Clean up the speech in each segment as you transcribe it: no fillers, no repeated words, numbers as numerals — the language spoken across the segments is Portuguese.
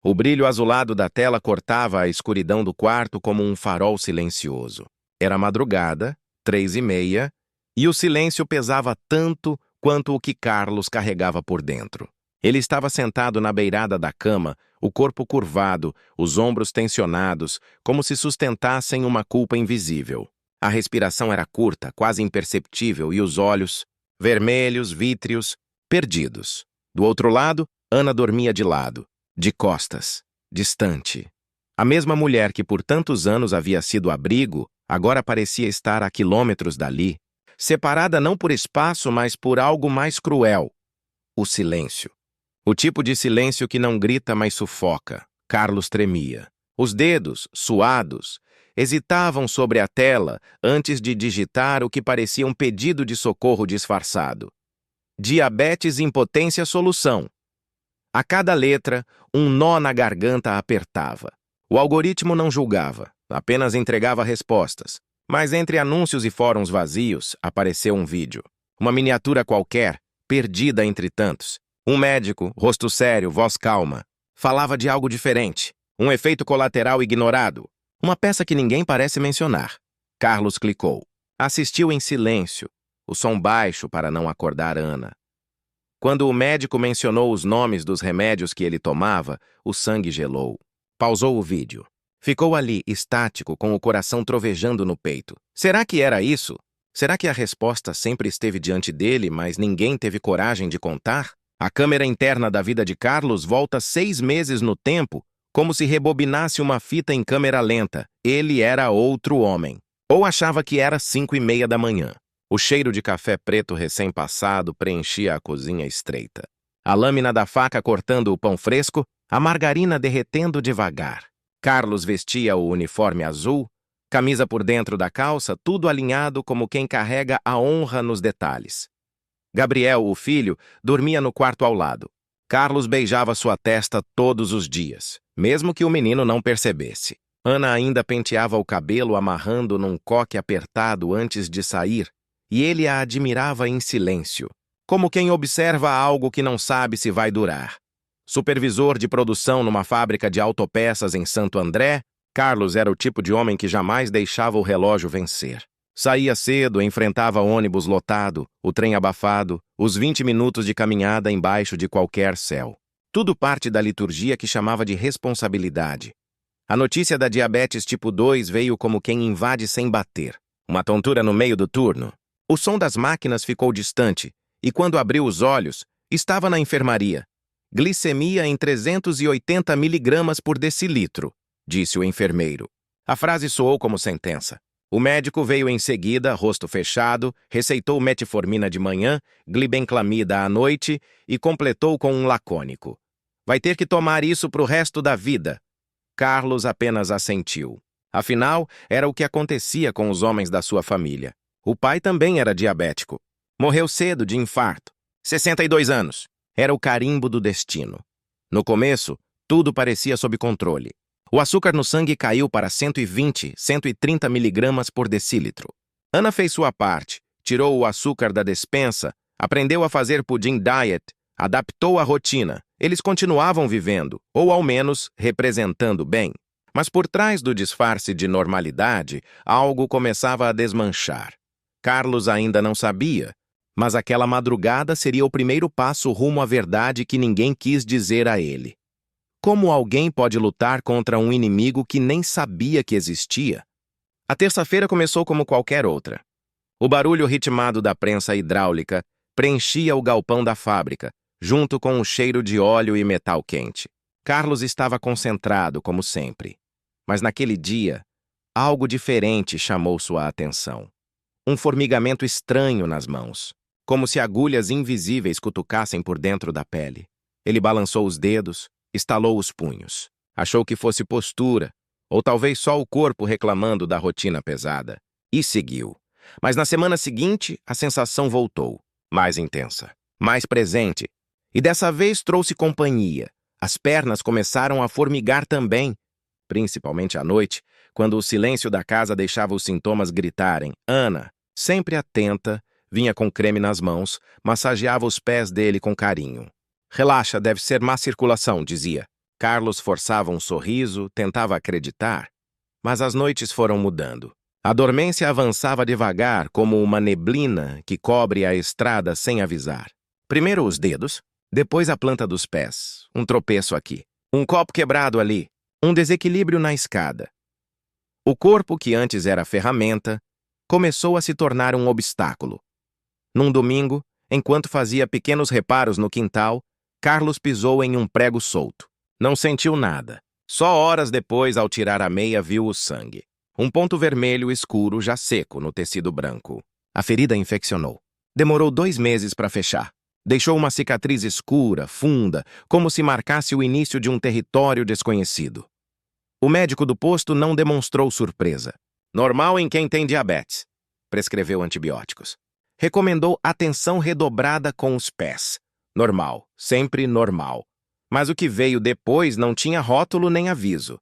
O brilho azulado da tela cortava a escuridão do quarto como um farol silencioso. Era madrugada, 3h30, e o silêncio pesava tanto quanto o que Carlos carregava por dentro. Ele estava sentado na beirada da cama, o corpo curvado, os ombros tensionados, como se sustentassem uma culpa invisível. A respiração era curta, quase imperceptível, e os olhos, vermelhos, vítreos, perdidos. Do outro lado, Ana dormia de lado, de costas, distante. A mesma mulher que por tantos anos havia sido abrigo, agora parecia estar a quilômetros dali, separada não por espaço, mas por algo mais cruel: o silêncio. O tipo de silêncio que não grita, mas sufoca. Carlos tremia. Os dedos, suados, hesitavam sobre a tela antes de digitar o que parecia um pedido de socorro disfarçado. Diabetes, impotência, solução. A cada letra, um nó na garganta apertava. O algoritmo não julgava, apenas entregava respostas. Mas entre anúncios e fóruns vazios, apareceu um vídeo. Uma miniatura qualquer, perdida entre tantos. Um médico, rosto sério, voz calma. Falava de algo diferente. Um efeito colateral ignorado. Uma peça que ninguém parece mencionar. Carlos clicou. Assistiu em silêncio, o som baixo para não acordar Ana. Quando o médico mencionou os nomes dos remédios que ele tomava, o sangue gelou. Pausou o vídeo. Ficou ali, estático, com o coração trovejando no peito. Será que era isso? Será que a resposta sempre esteve diante dele, mas ninguém teve coragem de contar? A câmera interna da vida de Carlos volta 6 meses no tempo, como se rebobinasse uma fita em câmera lenta. Ele era outro homem. Ou achava que era 5h30 da manhã. O cheiro de café preto recém-passado preenchia a cozinha estreita. A lâmina da faca cortando o pão fresco, a margarina derretendo devagar. Carlos vestia o uniforme azul, camisa por dentro da calça, tudo alinhado como quem carrega a honra nos detalhes. Gabriel, o filho, dormia no quarto ao lado. Carlos beijava sua testa todos os dias, mesmo que o menino não percebesse. Ana ainda penteava o cabelo amarrando num coque apertado antes de sair, e ele a admirava em silêncio, como quem observa algo que não sabe se vai durar. Supervisor de produção numa fábrica de autopeças em Santo André, Carlos era o tipo de homem que jamais deixava o relógio vencer. Saía cedo, enfrentava ônibus lotado, o trem abafado, os 20 minutos de caminhada embaixo de qualquer céu. Tudo parte da liturgia que chamava de responsabilidade. A notícia da diabetes tipo 2 veio como quem invade sem bater. Uma tontura no meio do turno. O som das máquinas ficou distante, e quando abriu os olhos, estava na enfermaria. Glicemia em 380 miligramas por decilitro, disse o enfermeiro. A frase soou como sentença. O médico veio em seguida, rosto fechado, receitou metformina de manhã, glibenclamida à noite e completou com um lacônico: vai ter que tomar isso pro resto da vida. Carlos apenas assentiu. Afinal, era o que acontecia com os homens da sua família. O pai também era diabético. Morreu cedo de infarto. 62 anos. Era o carimbo do destino. No começo, tudo parecia sob controle. O açúcar no sangue caiu para 120, 130 miligramas por decilitro. Ana fez sua parte, tirou o açúcar da despensa, aprendeu a fazer pudim diet, adaptou a rotina. Eles continuavam vivendo, ou ao menos representando bem. Mas por trás do disfarce de normalidade, algo começava a desmanchar. Carlos ainda não sabia, mas aquela madrugada seria o primeiro passo rumo à verdade que ninguém quis dizer a ele. Como alguém pode lutar contra um inimigo que nem sabia que existia? A terça-feira começou como qualquer outra. O barulho ritmado da prensa hidráulica preenchia o galpão da fábrica, junto com o cheiro de óleo e metal quente. Carlos estava concentrado, como sempre. Mas naquele dia, algo diferente chamou sua atenção. Um formigamento estranho nas mãos, como se agulhas invisíveis cutucassem por dentro da pele. Ele balançou os dedos, estalou os punhos. Achou que fosse postura, ou talvez só o corpo reclamando da rotina pesada. E seguiu. Mas na semana seguinte, a sensação voltou. Mais intensa, mais presente. E dessa vez trouxe companhia. As pernas começaram a formigar também, principalmente à noite, quando o silêncio da casa deixava os sintomas gritarem. Ana, sempre atenta, vinha com creme nas mãos, massageava os pés dele com carinho. Relaxa, deve ser má circulação, dizia. Carlos forçava um sorriso, tentava acreditar, mas as noites foram mudando. A dormência avançava devagar, como uma neblina que cobre a estrada sem avisar. Primeiro os dedos, depois a planta dos pés, um tropeço aqui, um copo quebrado ali, um desequilíbrio na escada. O corpo, que antes era ferramenta, começou a se tornar um obstáculo. Num domingo, enquanto fazia pequenos reparos no quintal, Carlos pisou em um prego solto. Não sentiu nada. Só horas depois, ao tirar a meia, viu o sangue. Um ponto vermelho escuro já seco no tecido branco. A ferida infeccionou. Demorou 2 meses para fechar. Deixou uma cicatriz escura, funda, como se marcasse o início de um território desconhecido. O médico do posto não demonstrou surpresa. Normal em quem tem diabetes. Prescreveu antibióticos. Recomendou atenção redobrada com os pés. Normal, sempre normal. Mas o que veio depois não tinha rótulo nem aviso.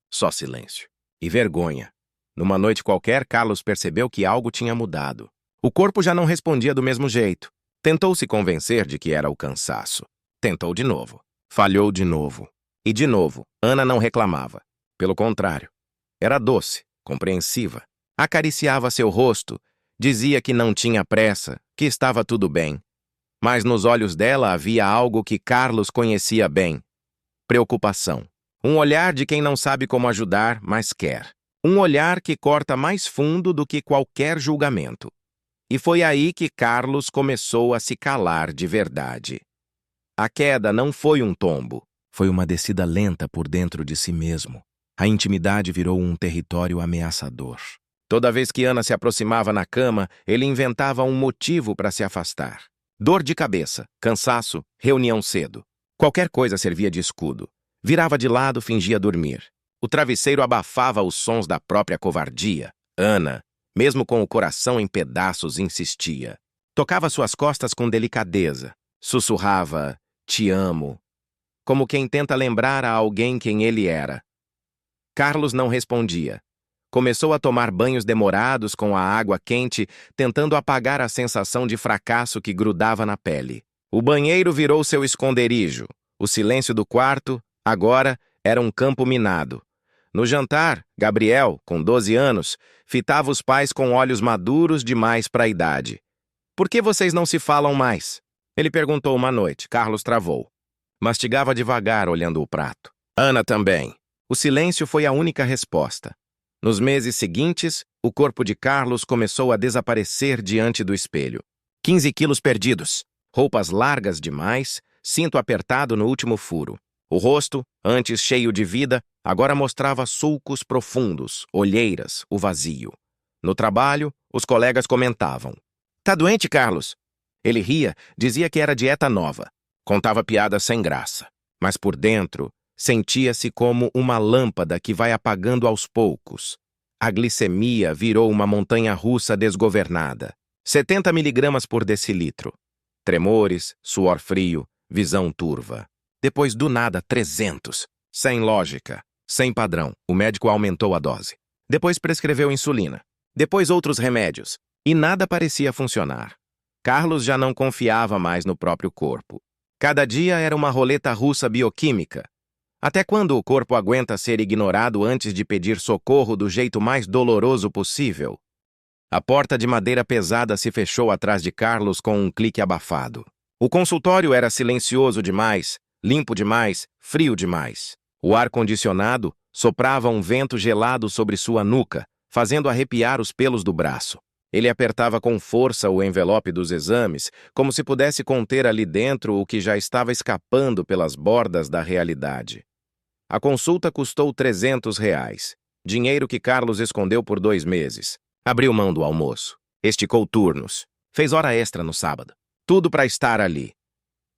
Só silêncio. E vergonha. Numa noite qualquer, Carlos percebeu que algo tinha mudado. O corpo já não respondia do mesmo jeito. Tentou se convencer de que era o cansaço. Tentou de novo. Falhou de novo. E de novo, Ana não reclamava. Pelo contrário, era doce, compreensiva. Acariciava seu rosto, dizia que não tinha pressa, que estava tudo bem. Mas nos olhos dela havia algo que Carlos conhecia bem. Preocupação. Um olhar de quem não sabe como ajudar, mas quer. Um olhar que corta mais fundo do que qualquer julgamento. E foi aí que Carlos começou a se calar de verdade. A queda não foi um tombo. Foi uma descida lenta por dentro de si mesmo. A intimidade virou um território ameaçador. Toda vez que Ana se aproximava na cama, ele inventava um motivo para se afastar. Dor de cabeça, cansaço, reunião cedo. Qualquer coisa servia de escudo. Virava de lado, fingia dormir. O travesseiro abafava os sons da própria covardia. Ana, mesmo com o coração em pedaços, insistia. Tocava suas costas com delicadeza. Sussurrava, "Te amo", como quem tenta lembrar a alguém quem ele era. Carlos não respondia. Começou a tomar banhos demorados com a água quente, tentando apagar a sensação de fracasso que grudava na pele. O banheiro virou seu esconderijo. O silêncio do quarto, agora, era um campo minado. No jantar, Gabriel, com 12 anos, fitava os pais com olhos maduros demais para a idade. "Por que vocês não se falam mais?" Ele perguntou uma noite. Carlos travou. Mastigava devagar, olhando o prato. Ana também. O silêncio foi a única resposta. Nos meses seguintes, o corpo de Carlos começou a desaparecer diante do espelho. 15 quilos perdidos, roupas largas demais, cinto apertado no último furo. O rosto, antes cheio de vida, agora mostrava sulcos profundos, olheiras, o vazio. No trabalho, os colegas comentavam. "Tá doente, Carlos?" Ele ria, dizia que era dieta nova. Contava piadas sem graça. Mas por dentro, sentia-se como uma lâmpada que vai apagando aos poucos. A glicemia virou uma montanha-russa desgovernada. 70 miligramas por decilitro. Tremores, suor frio, visão turva. Depois, do nada, 300. Sem lógica, sem padrão. O médico aumentou a dose. Depois prescreveu insulina. Depois outros remédios. E nada parecia funcionar. Carlos já não confiava mais no próprio corpo. Cada dia era uma roleta russa bioquímica. Até quando o corpo aguenta ser ignorado antes de pedir socorro do jeito mais doloroso possível? A porta de madeira pesada se fechou atrás de Carlos com um clique abafado. O consultório era silencioso demais, limpo demais, frio demais. O ar-condicionado soprava um vento gelado sobre sua nuca, fazendo arrepiar os pelos do braço. Ele apertava com força o envelope dos exames, como se pudesse conter ali dentro o que já estava escapando pelas bordas da realidade. A consulta custou R$ 300, dinheiro que Carlos escondeu por 2 meses. Abriu mão do almoço, esticou turnos, fez hora extra no sábado. Tudo para estar ali.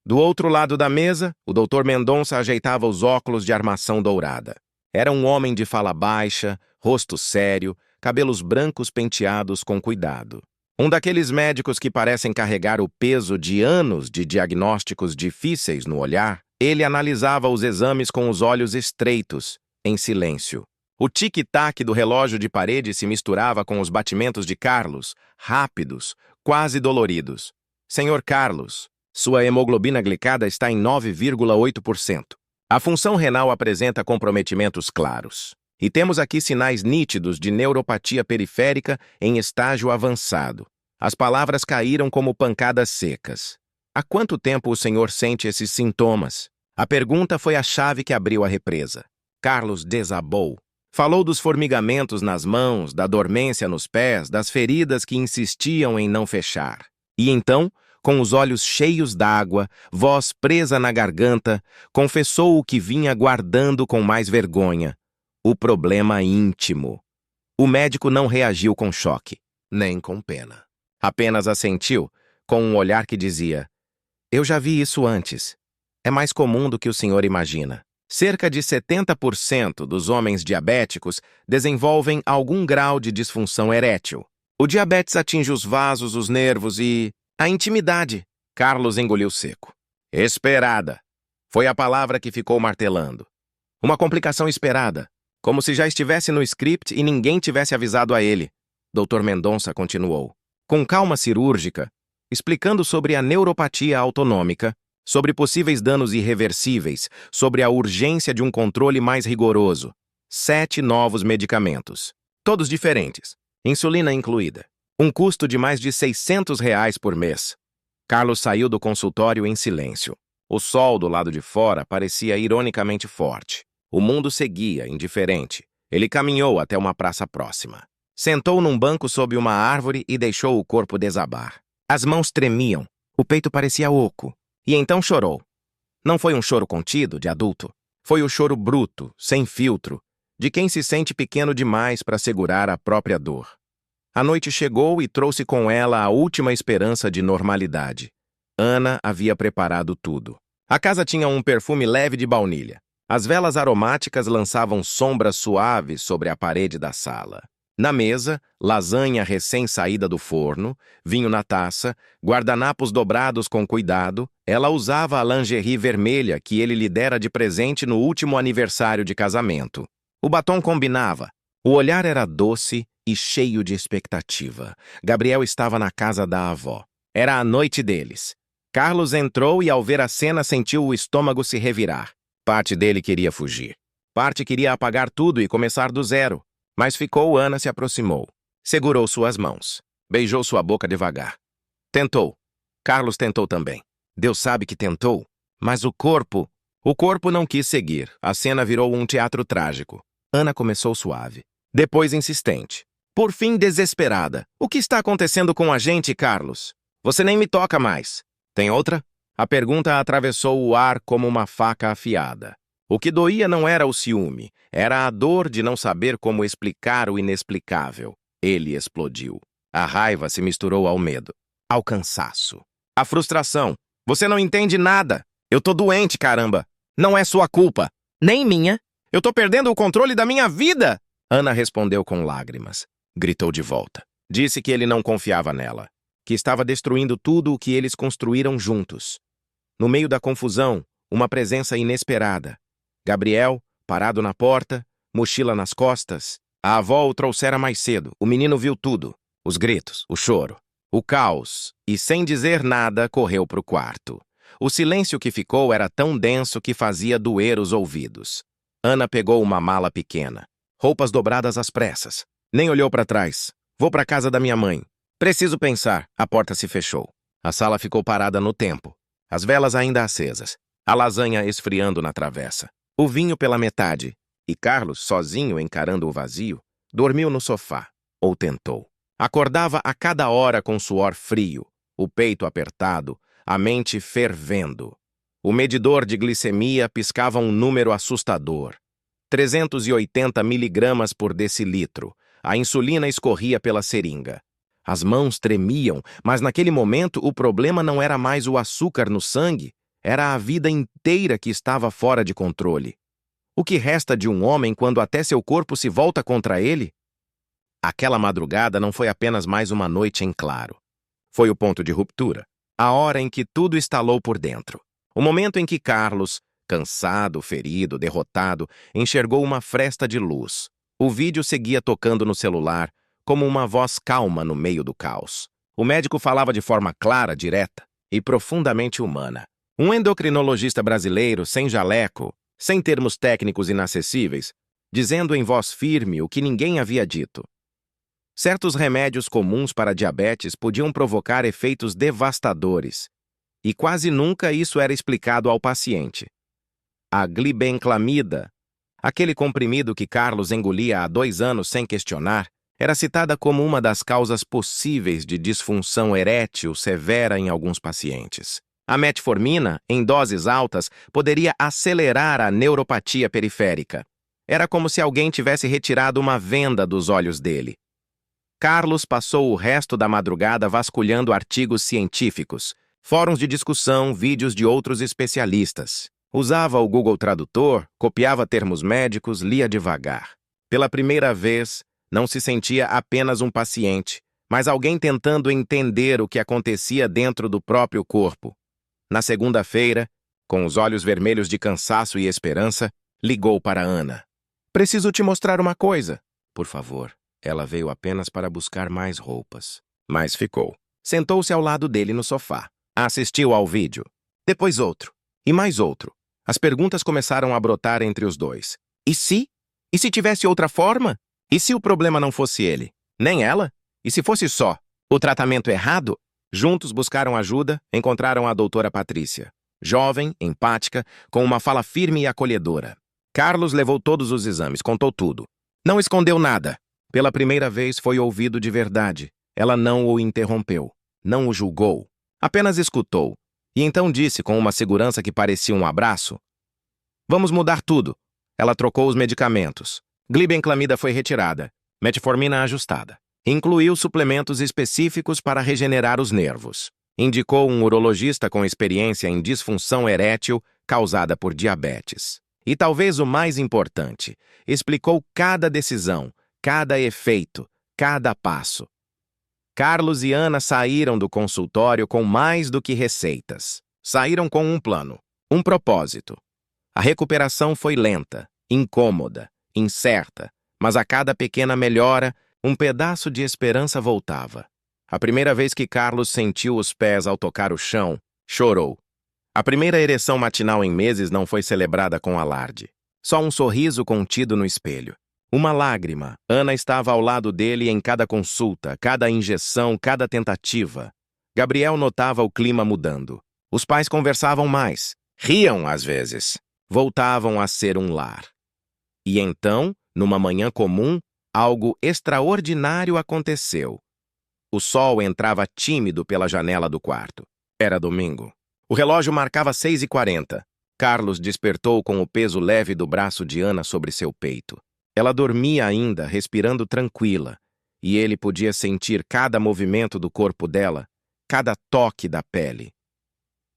Do outro lado da mesa, o Dr. Mendonça ajeitava os óculos de armação dourada. Era um homem de fala baixa, rosto sério, cabelos brancos penteados com cuidado. Um daqueles médicos que parecem carregar o peso de anos de diagnósticos difíceis no olhar. Ele analisava os exames com os olhos estreitos, em silêncio. O tic-tac do relógio de parede se misturava com os batimentos de Carlos, rápidos, quase doloridos. "Senhor Carlos, sua hemoglobina glicada está em 9,8%. A função renal apresenta comprometimentos claros. E temos aqui sinais nítidos de neuropatia periférica em estágio avançado. As palavras caíram como pancadas secas. Há quanto tempo o senhor sente esses sintomas? A pergunta foi a chave que abriu a represa. Carlos desabou. Falou dos formigamentos nas mãos, da dormência nos pés, das feridas que insistiam em não fechar. E então, com os olhos cheios d'água, voz presa na garganta, confessou o que vinha guardando com mais vergonha: o problema íntimo. O médico não reagiu com choque, nem com pena. Apenas assentiu, com um olhar que dizia: eu já vi isso antes. É mais comum do que o senhor imagina. Cerca de 70% dos homens diabéticos desenvolvem algum grau de disfunção erétil. O diabetes atinge os vasos, os nervos e a intimidade. Carlos engoliu seco. Esperada. Foi a palavra que ficou martelando. Uma complicação esperada, como se já estivesse no script e ninguém tivesse avisado a ele. Dr. Mendonça continuou, com calma cirúrgica, explicando sobre a neuropatia autonômica, sobre possíveis danos irreversíveis, sobre a urgência de um controle mais rigoroso. 7 novos medicamentos, todos diferentes, insulina incluída. Um custo de mais de R$ 600 por mês. Carlos saiu do consultório em silêncio. O sol do lado de fora parecia ironicamente forte. O mundo seguia, indiferente. Ele caminhou até uma praça próxima. Sentou num banco sob uma árvore e deixou o corpo desabar. As mãos tremiam, o peito parecia oco. E então chorou. Não foi um choro contido, de adulto. Foi o choro bruto, sem filtro, de quem se sente pequeno demais para segurar a própria dor. A noite chegou e trouxe com ela a última esperança de normalidade. Ana havia preparado tudo. A casa tinha um perfume leve de baunilha. As velas aromáticas lançavam sombras suaves sobre a parede da sala. Na mesa, lasanha recém-saída do forno, vinho na taça, guardanapos dobrados com cuidado. Ela usava a lingerie vermelha que ele lhe dera de presente no último aniversário de casamento. O batom combinava. O olhar era doce e cheio de expectativa. Gabriel estava na casa da avó. Era a noite deles. Carlos entrou e, ao ver a cena, sentiu o estômago se revirar. Parte dele queria fugir. Parte queria apagar tudo e começar do zero. Mas ficou. Ana se aproximou. Segurou suas mãos. Beijou sua boca devagar. Tentou. Carlos tentou também. Deus sabe que tentou. Mas o corpo não quis seguir. A cena virou um teatro trágico. Ana começou suave. Depois insistente. Por fim, desesperada. O que está acontecendo com a gente, Carlos? Você nem me toca mais. Tem outra? A pergunta atravessou o ar como uma faca afiada. O que doía não era o ciúme, era a dor de não saber como explicar o inexplicável. Ele explodiu. A raiva se misturou ao medo, ao cansaço. A frustração. Você não entende nada. Eu tô doente, caramba. Não é sua culpa. Nem minha. Eu tô perdendo o controle da minha vida. Ana respondeu com lágrimas. Gritou de volta. Disse que ele não confiava nela, que estava destruindo tudo o que eles construíram juntos. No meio da confusão, uma presença inesperada. Gabriel, parado na porta, mochila nas costas. A avó o trouxera mais cedo. O menino viu tudo. Os gritos, o choro, o caos. E, sem dizer nada, correu para o quarto. O silêncio que ficou era tão denso que fazia doer os ouvidos. Ana pegou uma mala pequena. Roupas dobradas às pressas. Nem olhou para trás. Vou para casa da minha mãe. Preciso pensar. A porta se fechou. A sala ficou parada no tempo. As velas ainda acesas. A lasanha esfriando na travessa. O vinho pela metade. E Carlos, sozinho encarando o vazio, dormiu no sofá. Ou tentou. Acordava a cada hora com suor frio, o peito apertado, a mente fervendo. O medidor de glicemia piscava um número assustador. 380 miligramas por decilitro. A insulina escorria pela seringa. As mãos tremiam, mas naquele momento o problema não era mais o açúcar no sangue, era a vida inteira que estava fora de controle. O que resta de um homem quando até seu corpo se volta contra ele? Aquela madrugada não foi apenas mais uma noite em claro. Foi o ponto de ruptura, a hora em que tudo estalou por dentro. O momento em que Carlos, cansado, ferido, derrotado, enxergou uma fresta de luz. O vídeo seguia tocando no celular, como uma voz calma no meio do caos. O médico falava de forma clara, direta e profundamente humana. Um endocrinologista brasileiro, sem jaleco, sem termos técnicos inacessíveis, dizendo em voz firme o que ninguém havia dito. Certos remédios comuns para diabetes podiam provocar efeitos devastadores, e quase nunca isso era explicado ao paciente. A glibenclamida, aquele comprimido que Carlos engolia há 2 anos sem questionar, era citada como uma das causas possíveis de disfunção erétil severa em alguns pacientes. A metformina, em doses altas, poderia acelerar a neuropatia periférica. Era como se alguém tivesse retirado uma venda dos olhos dele. Carlos passou o resto da madrugada vasculhando artigos científicos, fóruns de discussão, vídeos de outros especialistas. Usava o Google Tradutor, copiava termos médicos, lia devagar. Pela primeira vez, não se sentia apenas um paciente, mas alguém tentando entender o que acontecia dentro do próprio corpo. Na segunda-feira, com os olhos vermelhos de cansaço e esperança, ligou para Ana. "Preciso te mostrar uma coisa." "Por favor." Ela veio apenas para buscar mais roupas. Mas ficou. Sentou-se ao lado dele no sofá. Assistiu ao vídeo. Depois outro. E mais outro. As perguntas começaram a brotar entre os dois. E se? E se tivesse outra forma? E se o problema não fosse ele? Nem ela? E se fosse só o tratamento errado? Juntos buscaram ajuda, encontraram a doutora Patrícia. Jovem, empática, com uma fala firme e acolhedora. Carlos levou todos os exames, contou tudo. Não escondeu nada. Pela primeira vez foi ouvido de verdade. Ela não o interrompeu, não o julgou, apenas escutou. E então disse com uma segurança que parecia um abraço: "Vamos mudar tudo." Ela trocou os medicamentos. Glibenclamida foi retirada, metformina ajustada. Incluiu suplementos específicos para regenerar os nervos. Indicou um urologista com experiência em disfunção erétil causada por diabetes. E talvez o mais importante, explicou cada decisão, cada efeito, cada passo. Carlos e Ana saíram do consultório com mais do que receitas. Saíram com um plano, um propósito. A recuperação foi lenta, incômoda, incerta, mas a cada pequena melhora, um pedaço de esperança voltava. A primeira vez que Carlos sentiu os pés ao tocar o chão, chorou. A primeira ereção matinal em meses não foi celebrada com alarde. Só um sorriso contido no espelho. Uma lágrima. Ana estava ao lado dele em cada consulta, cada injeção, cada tentativa. Gabriel notava o clima mudando. Os pais conversavam mais. Riam às vezes. Voltavam a ser um lar. E então, numa manhã comum, algo extraordinário aconteceu. O sol entrava tímido pela janela do quarto. Era domingo. O relógio marcava 6h40. Carlos despertou com o peso leve do braço de Ana sobre seu peito. Ela dormia ainda, respirando tranquila, e ele podia sentir cada movimento do corpo dela, cada toque da pele.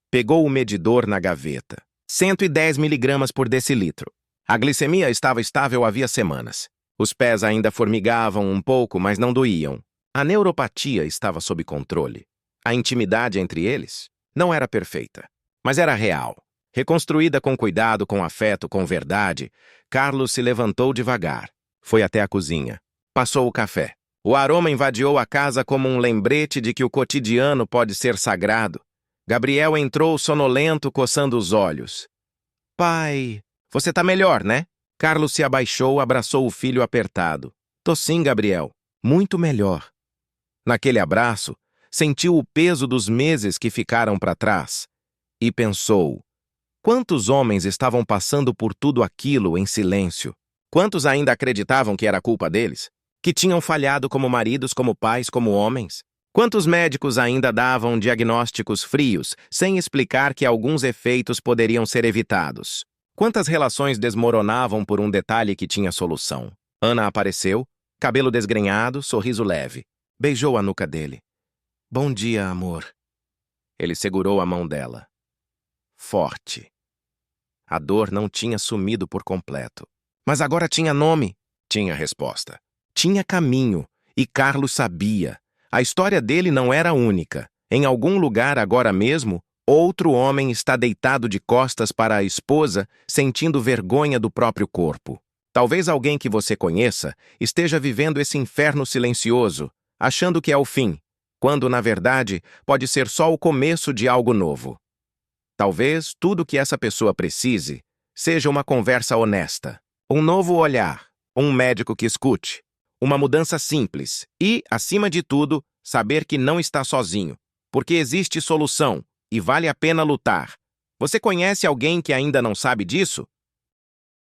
Pegou o medidor na gaveta. 110 miligramas por decilitro. A glicemia estava estável havia semanas. Os pés ainda formigavam um pouco, mas não doíam. A neuropatia estava sob controle. A intimidade entre eles não era perfeita, mas era real. Reconstruída com cuidado, com afeto, com verdade, Carlos se levantou devagar. Foi até a cozinha. Passou o café. O aroma invadiu a casa como um lembrete de que o cotidiano pode ser sagrado. Gabriel entrou sonolento, coçando os olhos. "Pai, você tá melhor, né?" Carlos se abaixou, abraçou o filho apertado. "Tô sim, Gabriel. Muito melhor." Naquele abraço, sentiu o peso dos meses que ficaram para trás. E pensou: quantos homens estavam passando por tudo aquilo em silêncio? Quantos ainda acreditavam que era culpa deles? Que tinham falhado como maridos, como pais, como homens? Quantos médicos ainda davam diagnósticos frios, sem explicar que alguns efeitos poderiam ser evitados? Quantas relações desmoronavam por um detalhe que tinha solução? Ana apareceu, cabelo desgrenhado, sorriso leve. Beijou a nuca dele. "Bom dia, amor." Ele segurou a mão dela. Forte. A dor não tinha sumido por completo. Mas agora tinha nome. Tinha resposta. Tinha caminho. E Carlos sabia. A história dele não era única. Em algum lugar agora mesmo, outro homem está deitado de costas para a esposa, sentindo vergonha do próprio corpo. Talvez alguém que você conheça esteja vivendo esse inferno silencioso, achando que é o fim, quando, na verdade, pode ser só o começo de algo novo. Talvez tudo que essa pessoa precise Seja uma conversa honesta, um novo olhar, um médico que escute, uma mudança simples e, acima de tudo, saber que não está sozinho, porque existe solução e vale a pena lutar. Você conhece alguém que ainda não sabe disso?